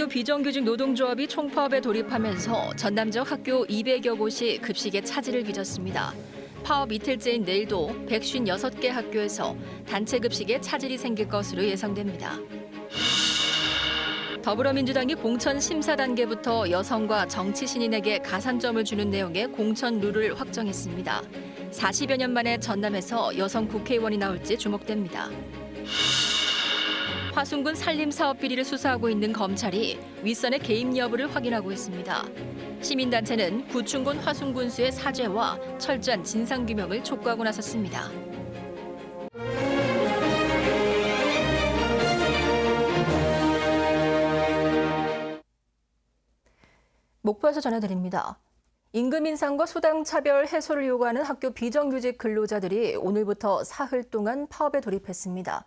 학교 비정규직 노동조합이 총파업에 돌입하면서 전남 지역 학교 200여 곳이 급식의 차질을 빚었습니다. 파업 이틀째인 내일도 156개 학교에서 단체 급식에 차질이 생길 것으로 예상됩니다. 더불어민주당이 공천 심사 단계부터 여성과 정치 신인에게 가산점을 주는 내용의 공천 룰을 확정했습니다. 40여 년 만에 전남에서 여성 국회의원이 나올지 주목됩니다. 화순군 산림사업 비리를 수사하고 있는 검찰이 윗선의 개입 여부를 확인하고 있습니다. 시민단체는 구충군 화순군수의 사죄와 철저한 진상규명을 촉구하고 나섰습니다. 목포에서 전해드립니다. 임금 인상과 수당 차별 해소를 요구하는 학교 비정규직 근로자들이 오늘부터 사흘 동안 파업에 돌입했습니다.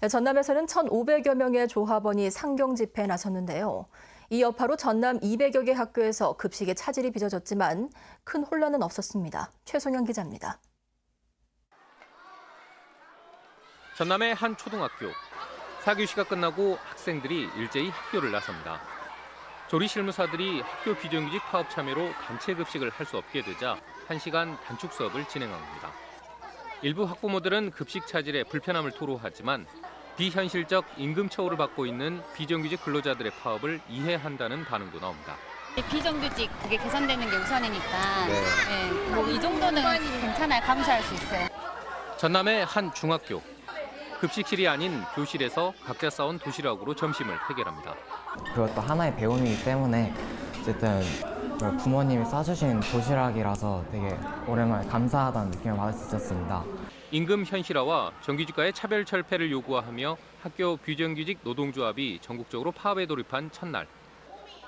전남에서는 1,500여 명의 조합원이 상경 집회에 나섰는데요. 이 여파로 전남 200여 개 학교에서 급식에 차질이 빚어졌지만 큰 혼란은 없었습니다. 최송현 기자입니다. 전남의 한 초등학교. 4교시가 끝나고 학생들이 일제히 학교를 나섭니다. 조리실무사들이 학교 비정규직 파업 참여로 단체 급식을 할 수 없게 되자 1시간 단축 수업을 진행합니다. 일부 학부모들은 급식 차질에 불편함을 토로하지만 비현실적 임금 처우를 받고 있는 비정규직 근로자들의 파업을 이해한다는 반응도 나옵니다. 비정규직 그게 개선되는 게 우선이니까 뭐 이 정도는 괜찮아요. 감수할 수 있어요. 전남의 한 중학교. 급식실이 아닌 교실에서 각자 싸온 도시락으로 점심을 해결합니다. 그것도 하나의 배움이기 때문에 어쨌든 부모님이 싸주신 도시락이라서 되게 오랜만에 감사하다는 느낌을 받을 수 있었습니다. 임금 현실화와 정규직과의 차별 철폐를 요구하며 학교 비정규직 노동조합이 전국적으로 파업에 돌입한 첫날.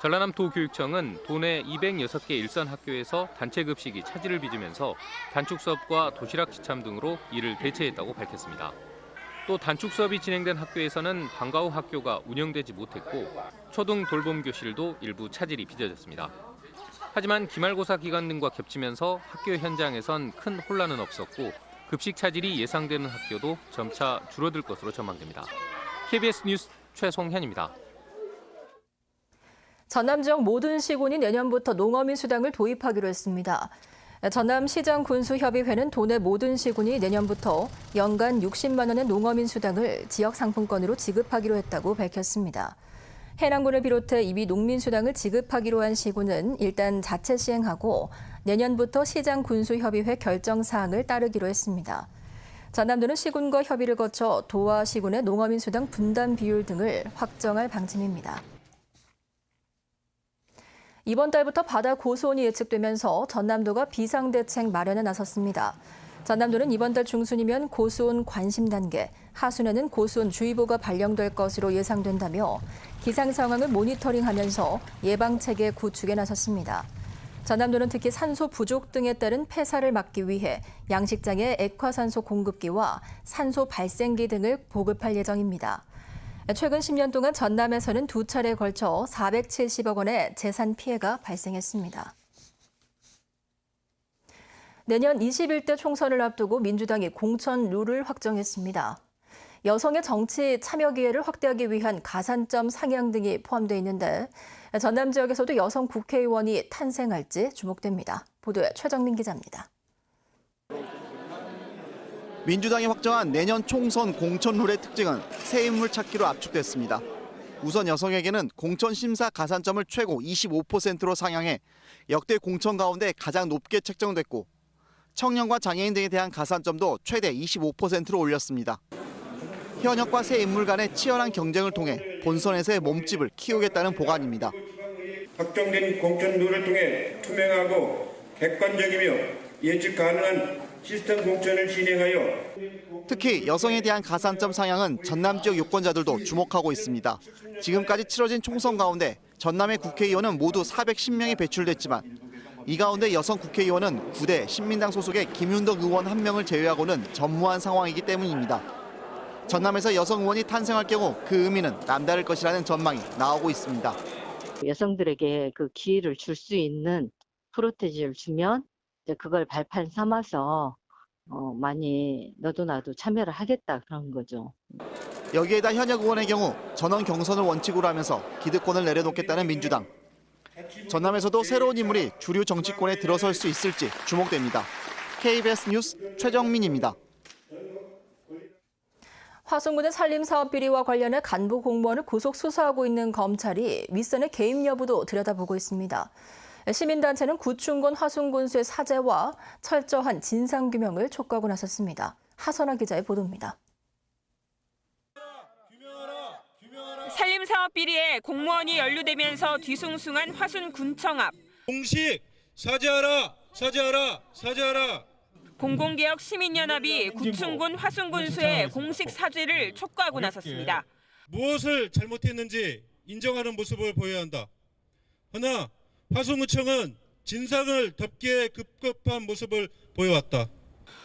전라남 도교육청은 도내 206개 일선 학교에서 단체 급식이 차질을 빚으면서 단축 수업과 도시락 지참 등으로 이를 대체했다고 밝혔습니다. 또 단축 수업이 진행된 학교에서는 방과 후 학교가 운영되지 못했고 초등 돌봄 교실도 일부 차질이 빚어졌습니다. 하지만 기말고사 기간 등과 겹치면서 학교 현장에선 큰 혼란은 없었고 급식 차질이 예상되는 학교도 점차 줄어들 것으로 전망됩니다. KBS 뉴스 최송현입니다. 전남 지역 모든 시군이 내년부터 농어민 수당을 도입하기로 했습니다. 전남시장 군수협의회는 도내 모든 시군이 내년부터 연간 60만 원의 농어민 수당을 지역 상품권으로 지급하기로 했다고 밝혔습니다. 해남군을 비롯해 이미 농민 수당을 지급하기로 한 시군은 일단 자체 시행하고 내년부터 시장 군수협의회 결정 사항을 따르기로 했습니다. 전남도는 시군과 협의를 거쳐 도와 시군의 농어민 수당 분담 비율 등을 확정할 방침입니다. 이번 달부터 바다 고수온이 예측되면서 전남도가 비상대책 마련에 나섰습니다. 전남도는 이번 달 중순이면 고수온 관심 단계, 하순에는 고수온 주의보가 발령될 것으로 예상된다며 기상 상황을 모니터링하면서 예방체계 구축에 나섰습니다. 전남도는 특히 산소 부족 등에 따른 폐사를 막기 위해 양식장에 액화산소 공급기와 산소 발생기 등을 보급할 예정입니다. 최근 10년 동안 전남에서는 2차례에 걸쳐 470억 원의 재산 피해가 발생했습니다. 내년 21대 총선을 앞두고 민주당이 공천 룰을 확정했습니다. 여성의 정치 참여 기회를 확대하기 위한 가산점 상향 등이 포함되어 있는데 전남 지역에서도 여성 국회의원이 탄생할지 주목됩니다. 보도에 최정민 기자입니다. 민주당이 확정한 내년 총선 공천 룰의 특징은 새 인물 찾기로 압축됐습니다. 우선 여성에게는 공천 심사 가산점을 최고 25%로 상향해 역대 공천 가운데 가장 높게 책정됐고 청년과 장애인 등에 대한 가산점도 최대 25%로 올렸습니다. 현역과 새 인물 간의 치열한 경쟁을 통해 본선에서의 몸집을 키우겠다는 보관입니다. 확정된 공천 룰을 통해 투명하고 객관적이며 예측 가능한 시스템 공천을 진행하여 특히 여성에 대한 가산점 상향은 전남 지역 유권자들도 주목하고 있습니다. 지금까지 치러진 총선 가운데 전남의 국회의원은 모두 410명이 배출됐지만 이 가운데 여성 국회의원은 9대 신민당 소속의 김윤덕 의원 1명을 제외하고는 전무한 상황이기 때문입니다. 전남에서 여성 의원이 탄생할 경우 그 의미는 남다를 것이라는 전망이 나오고 있습니다. 여성들에게 그 기회를 줄 수 있는 프로테지를 주면 이제 그걸 발판 삼아서 많이 너도 나도 참여를 하겠다 그런 거죠. 여기에다 현역 의원의 경우 전원 경선을 원칙으로 하면서 기득권을 내려놓겠다는 민주당. 전남에서도 새로운 인물이 주류 정치권에 들어설 수 있을지 주목됩니다. KBS 뉴스 최정민입니다. 화순군의 산림사업 비리와 관련해 간부 공무원을 구속 수사하고 있는 검찰이 윗선의 개입 여부도 들여다보고 있습니다. 시민단체는 구충군 화순군수의 사죄와 철저한 진상규명을 촉구하고 나섰습니다. 하선아 기자의 보도입니다. 산림사업 비리에 공무원이 연루되면서 뒤숭숭한 화순군청 앞. 공식 사죄하라, 사죄하라, 사죄하라. 공공개혁 시민연합이 구충군 화순군수의 공식 사죄를 촉구하고 나섰습니다. 무엇을 잘못했는지 인정하는 모습을 보여야 한다. 하나, 화순구청은 진상을 덮기에 급급한 모습을 보여왔다.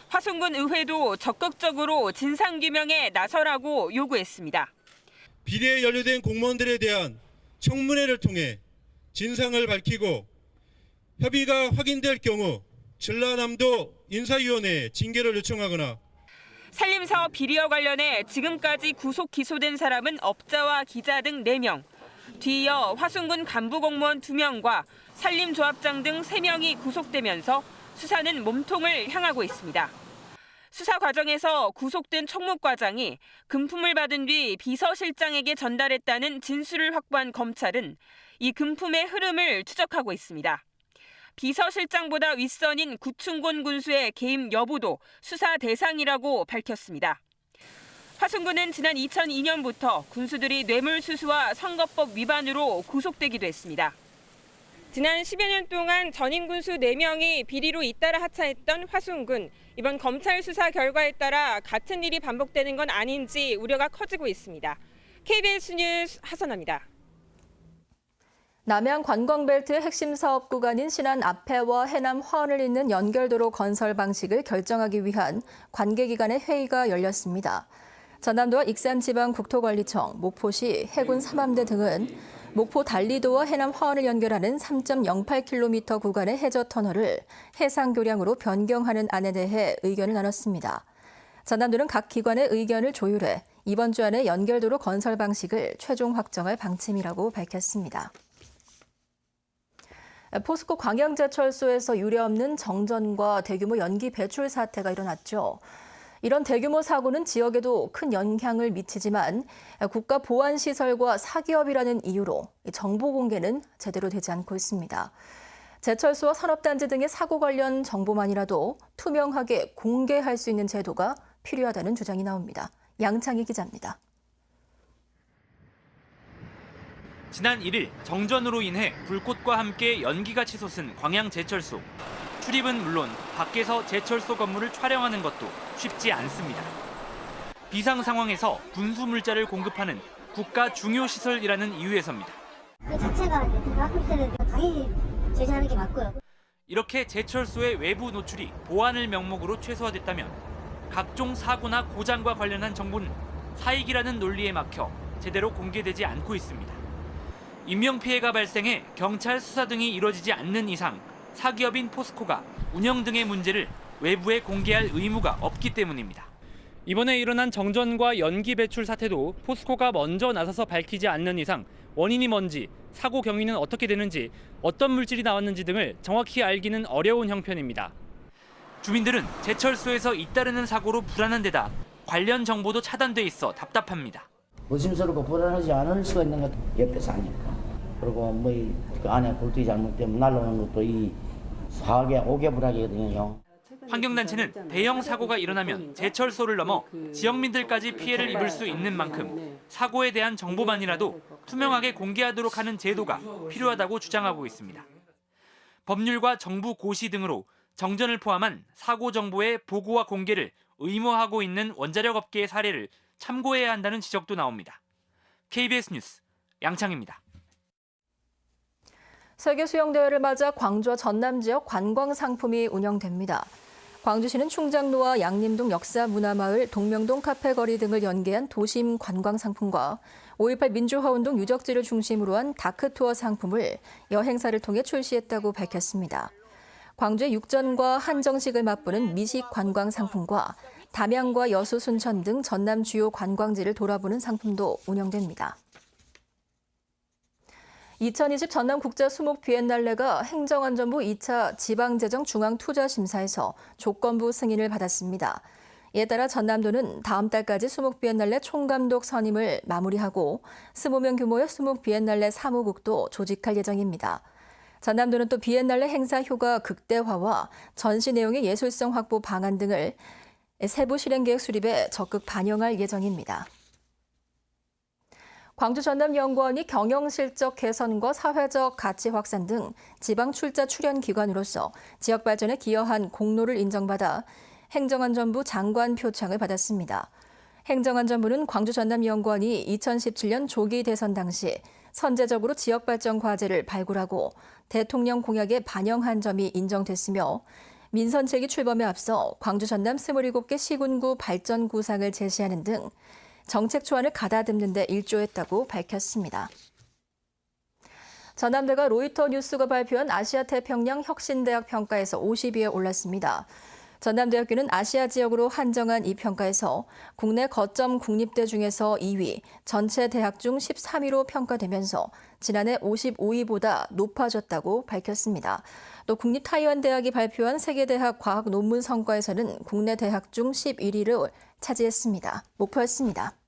화순군 의회도 적극적으로 진상규명에 나서라고 요구했습니다. 비리에 연루된 공무원들에 대한 청문회를 통해 진상을 밝히고 협의가 확인될 경우 전라남도 인사위원회에 징계를 요청하거나 산림사업 비리와 관련해 지금까지 구속 기소된 사람은 업자와 기자 등 4명, 뒤이어 화순군 간부 공무원 2명과 산림조합장 등 3명이 구속되면서 수사는 몸통을 향하고 있습니다. 수사 과정에서 구속된 총무과장이 금품을 받은 뒤 비서실장에게 전달했다는 진술을 확보한 검찰은 이 금품의 흐름을 추적하고 있습니다. 비서실장보다 윗선인 구충군 군수의 개입 여부도 수사 대상이라고 밝혔습니다. 화순군은 지난 2002년부터 군수들이 뇌물수수와 선거법 위반으로 구속되기도 했습니다. 지난 10여 년 동안 전임 군수 4명이 비리로 잇따라 하차했던 화순군. 이번 검찰 수사 결과에 따라 같은 일이 반복되는 건 아닌지 우려가 커지고 있습니다. KBS 뉴스 하선아입니다. 남양 관광벨트의 핵심 사업 구간인 신안 앞해와 해남 화원을 잇는 연결도로 건설 방식을 결정하기 위한 관계기관의 회의가 열렸습니다. 전남도와 익산지방국토관리청, 목포시, 해군 삼함대 등은 목포 달리도와 해남 화원을 연결하는 3.08km 구간의 해저터널을 해상교량으로 변경하는 안에 대해 의견을 나눴습니다. 전남도는 각 기관의 의견을 조율해 이번 주 안에 연결도로 건설 방식을 최종 확정할 방침이라고 밝혔습니다. 포스코 광양제철소에서 유례없는 정전과 대규모 연기 배출 사태가 일어났죠. 이런 대규모 사고는 지역에도 큰 영향을 미치지만 국가 보안시설과 사기업이라는 이유로 정보 공개는 제대로 되지 않고 있습니다. 제철소와 산업단지 등의 사고 관련 정보만이라도 투명하게 공개할 수 있는 제도가 필요하다는 주장이 나옵니다. 양창희 기자입니다. 지난 1일 정전으로 인해 불꽃과 함께 연기가 치솟은 광양제철소. 출입은 물론 밖에서 제철소 건물을 촬영하는 것도 쉽지 않습니다. 비상 상황에서 분수 물자를 공급하는 국가 중요 시설이라는 이유에서입니다. 그 자체가 학급들은 당연히 제재하는 게 맞고요. 이렇게 제철소의 외부 노출이 보안을 명목으로 최소화됐다면 각종 사고나 고장과 관련한 정보는 사익이라는 논리에 막혀 제대로 공개되지 않고 있습니다. 인명피해가 발생해 경찰 수사 등이 이루어지지 않는 이상 사기업인 포스코가 운영 등의 문제를 외부에 공개할 의무가 없기 때문입니다. 이번에 일어난 정전과 연기 배출 사태도 포스코가 먼저 나서서 밝히지 않는 이상 원인이 뭔지, 사고 경위는 어떻게 되는지, 어떤 물질이 나왔는지 등을 정확히 알기는 어려운 형편입니다. 주민들은 제철소에서 잇따르는 사고로 불안한 데다 관련 정보도 차단돼 있어 답답합니다. 의심스럽고 불안하지 않을 수가 있는 것도 옆에서 하니까. 그리고 그 안에 불길이 잘못되면 날라오는 것도 이 사하게 오개불하거든요. 환경단체는 대형 사고가 일어나면 제철소를 넘어 지역민들까지 피해를 입을 수 있는 만큼 사고에 대한 정보만이라도 투명하게 공개하도록 하는 제도가 필요하다고 주장하고 있습니다. 법률과 정부 고시 등으로 정전을 포함한 사고 정보의 보고와 공개를 의무화하고 있는 원자력 업계의 사례를 참고해야 한다는 지적도 나옵니다. KBS 뉴스 양창입니다. 세계수영대회를 맞아 광주와 전남 지역 관광상품이 운영됩니다. 광주시는 충장로와 양림동 역사문화마을, 동명동 카페거리 등을 연계한 도심 관광상품과 5.18 민주화운동 유적지를 중심으로 한 다크투어 상품을 여행사를 통해 출시했다고 밝혔습니다. 광주의 육전과 한정식을 맛보는 미식 관광상품과 담양과 여수, 순천 등 전남 주요 관광지를 돌아보는 상품도 운영됩니다. 2020 전남국제수목 비엔날레가 행정안전부 2차 지방재정중앙투자심사에서 조건부 승인을 받았습니다. 이에 따라 전남도는 다음 달까지 수목 비엔날레 총감독 선임을 마무리하고 20명 규모의 수목 비엔날레 사무국도 조직할 예정입니다. 전남도는 또 비엔날레 행사 효과 극대화와 전시 내용의 예술성 확보 방안 등을 세부 실행계획 수립에 적극 반영할 예정입니다. 광주 전남연구원이 경영실적 개선과 사회적 가치 확산 등 지방 출자 출연 기관으로서 지역 발전에 기여한 공로를 인정받아 행정안전부 장관 표창을 받았습니다. 행정안전부는 광주 전남연구원이 2017년 조기 대선 당시 선제적으로 지역 발전 과제를 발굴하고 대통령 공약에 반영한 점이 인정됐으며 민선책이 출범에 앞서 광주 전남 27개 시군구 발전 구상을 제시하는 등 정책 초안을 가다듬는 데 일조했다고 밝혔습니다. 전남대가 로이터 뉴스가 발표한 아시아 태평양 혁신대학 평가에서 50위에 올랐습니다. 전남대학교는 아시아 지역으로 한정한 이 평가에서 국내 거점 국립대 중에서 2위, 전체 대학 중 13위로 평가되면서 지난해 55위보다 높아졌다고 밝혔습니다. 또 국립타이완대학이 발표한 세계대학 과학 논문 성과에서는 국내 대학 중 11위를 차지했습니다. 목포였습니다.